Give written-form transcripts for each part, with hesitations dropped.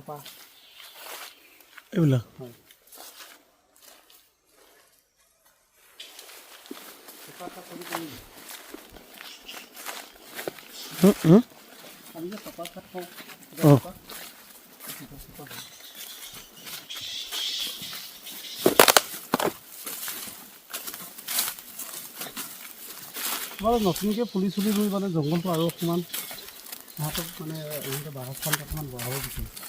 চাপা এইবিলাক হয় আমি যে চাপা কাঠ খাওঁ নতুনকৈ পুলি চুলি ৰুই মানে জংঘলটো আৰু অকণমান সিহঁতক মানে ইহঁতে বাসস্থানটো অকণমান বঢ়াব বিচাৰিছে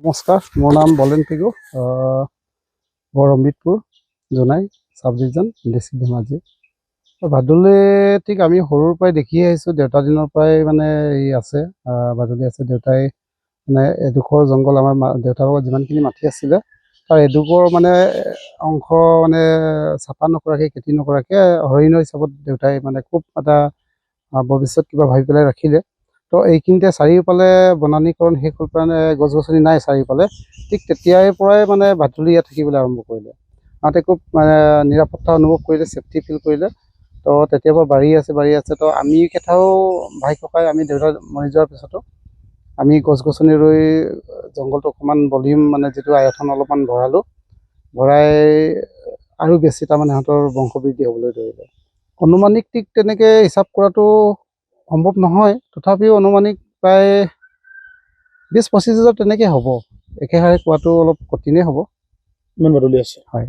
নমস্কাৰ মোৰ নাম বলেন পিগু বৰ অমৃতপুৰ জোনাই চাব ডিভিজন ডিষ্ট্ৰিক্ট ধেমাজি ভাদুলিক আমি সৰুৰ পৰাই দেখি আহিছোঁ দেউতা দিনৰ পৰাই মানে এই আছে ভাদুলি আছে দেউতাই মানে এডোখৰ জংঘল আমাৰ দেউতাৰ যিমানখিনি মাটি আছিলে তাৰ এডোখৰ মানে অংশ মানে চাফা নকৰাকৈ খেতি নকৰাকৈ হৰিণৰ হিচাপত দেউতাই মানে খুব এটা ভৱিষ্যত কিবা ভাবি পেলাই ৰাখিলে তো এইখিনিতে চাৰিওফালে বনানীকৰণ শেষ হৈ কাৰণে গছ গছনি নাই চাৰিওফালে ঠিক তেতিয়াৰ পৰাই মানে ভাদুলি ইয়াত থাকিবলৈ আৰম্ভ কৰিলে সিহঁতে খুব মানে নিৰাপত্তা অনুভৱ কৰিলে ছেফটি ফিল কৰিলে তো তেতিয়াৰ পৰা বাৰী আছে তো আমি কেইটাও ভাই ককাই আমি দেউতা মৰি যোৱাৰ পিছতো আমি গছ গছনি ৰুই জংঘলটো অকণমান ভলিউম মানে যিটো আয়তন অলপমান ভৰাই আৰু বেছি তাৰমানে সিহঁতৰ বংশবৃদ্ধি হ'বলৈ ধৰিলে অনুমানিক ঠিক তেনেকৈ হিচাপ কৰাটো সম্ভৱ নহয় তথাপিও অনুমানিক প্ৰায় 20-25 হাজাৰ তেনেকৈ হ'ব একেহাৰে কোৱাটো অলপ কঠিনেই হ'ব ইমান বাদুলি আছে হয়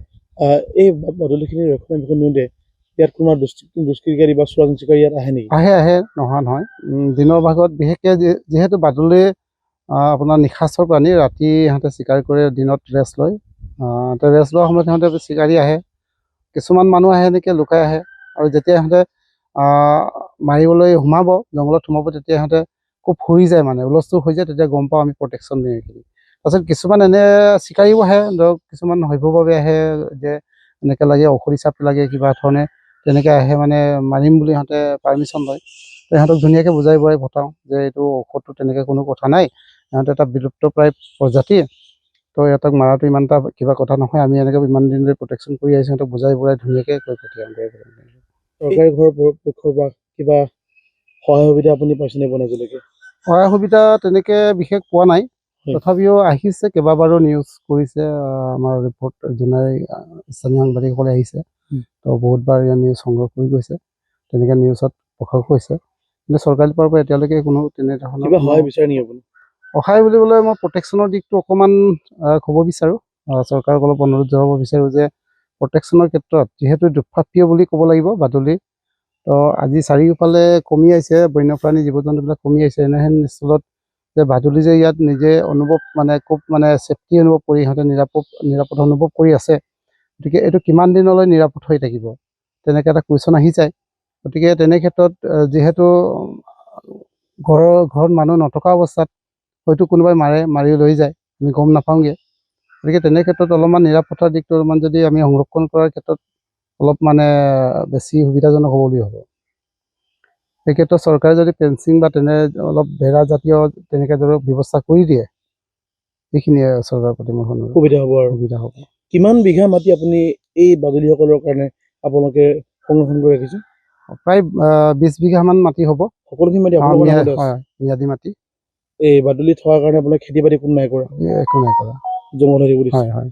এই বাদুলিখিনি ৰক্ষণাবেক্ষণ দিওঁতে ইয়াত কোনো দুষ্কৃতিকাৰী বা চোৰাং চিকাৰী ইয়াত আহে নেকি আহে নোহোৱা নহয় দিনৰ ভাগত বিশেষকৈ যিহেতু বাদুলি আপোনাৰ নিশাচৰ প্ৰাণী ৰাতি সিহঁতে চিকাৰ কৰে দিনত ৰেষ্ট লয় ৰেষ্ট লোৱাৰ সময়ত সিহঁতে চিকাৰী আহে কিছুমান মানুহ আহে এনেকৈ লুকাই আহে আৰু যেতিয়া সিহঁতে মাৰিবলৈ সোমাব জংঘলত সোমাব তেতিয়া সিহঁতে খুব ফুৰি যায় মানে হুলস্থুল হৈ যায় তেতিয়া গম পাওঁ আমি প্ৰটেকশ্যন দিওঁ এইখিনি তাৰপিছত কিছুমান এনে চিকাৰীও আহে ধৰক কিছুমান সভ্যভাৱে আহে যে এনেকৈ লাগে ঔষধি চাপ লাগে কিবা ধৰণে তেনেকৈ আহে মানে মাৰিম বুলি সিহঁতে পাৰ্মিশ্যন লয় তো সিহঁতক ধুনীয়াকৈ বুজাই বঢ়াই পঠাওঁ যে এইটো ঔষধটো তেনেকৈ কোনো কথা নাই সিহঁতে এটা বিলুপ্তপ্ৰায় প্ৰজাতি তো সিহঁতক মাৰাটো ইমান এটা কিবা কথা নহয় আমি এনেকৈ ইমান দিন ধৰি প্ৰটেকশ্যন কৰি আহিছোঁ সিহঁতক বুজাই বঢ়াই ধুনীয়াকৈ কৈ পঠিয়াওঁ চৰকাৰী ঘৰৰ পক্ষৰ পৰা কিবা সহায় সুবিধা আপুনি পাইছেনে আজিলৈকে সহায় সুবিধা তেনেকৈ বিশেষ পোৱা নাই তথাপিও আহিছে কেইবাবাৰো নিউজ কৰিছে আমাৰ ৰিপৰ্ট জোনাই স্থানীয় সাংবাদিকসকলে আহিছে তো বহুতবাৰ ইয়াৰ নিউজ সংগ্ৰহ কৰি গৈছে তেনেকৈ নিউজত প্ৰকাশ হৈছে কিন্তু চৰকাৰী ফালৰ পৰা এতিয়ালৈকে কোনো তেনেধৰণৰ সহায় বিচাৰে নেকি আপুনি সহায় বুলিবলৈ মই প্ৰটেকশ্যনৰ দিশটো অকণমান ক'ব বিচাৰোঁ চৰকাৰক অলপ অনুৰোধ জনাব বিচাৰোঁ যে প্ৰটেকশ্যনৰ ক্ষেত্ৰত যিহেতু দুষ্প্ৰাপ্য বুলি ক'ব লাগিব বাদুলি তো আজি চাৰিওফালে কমি আহিছে বন্যপ্ৰাণী জীৱ জন্তুবিলাক কমি আহিছে এনেহেন স্থলত যে বাদুলি যে ইয়াত নিজে অনুভৱ মানে খুব মানে ছেফটি অনুভৱ কৰি সিহঁতে নিৰাপদ অনুভৱ কৰি আছে গতিকে এইটো কিমান দিনলৈ নিৰাপদ হৈ থাকিব তেনেকৈ এটা কুৱেশ্যন আহি যায় গতিকে তেনে ক্ষেত্ৰত যিহেতু ঘৰত মানুহ নথকা অৱস্থাত হয়তো কোনোবাই মাৰি লৈ যায় আমি গম নাপাওঁগৈ গতিকে তেনে ক্ষেত্ৰত অলপমান নিৰাপত্তাৰ দিশটো অলপমান যদি আমি সংৰক্ষণ কৰাৰ ক্ষেত্ৰত অলপ মানে বেছি সুবিধাজনক হ'ব বুলি ভাবোঁ এই ক্ষেত্ৰত চৰকাৰে যদি ফেঞ্চিং বা তেনে অলপ বেৰাজাতীয় তেনেকৈ ধৰক ব্যৱস্থা কৰি দিয়ে এইখিনিয়ে চৰকাৰৰ প্ৰতি মোৰ সুবিধা হ'ব কিমান বিঘা মাটি আপুনি এই বাদুলিসকলৰ কাৰণে আপোনালোকে সংৰক্ষণ কৰি ৰাখিছে প্ৰায় 20 বিঘামান মাটি হ'ব সকলোখিনি মাটি ম্যাদী মাটি এই বাদুলি থকাৰ কাৰণে আপোনাৰ খেতি বাতি কোনো নাই কৰা একো নাই কৰা জংঘল হৈ থাকিব দিছে হয়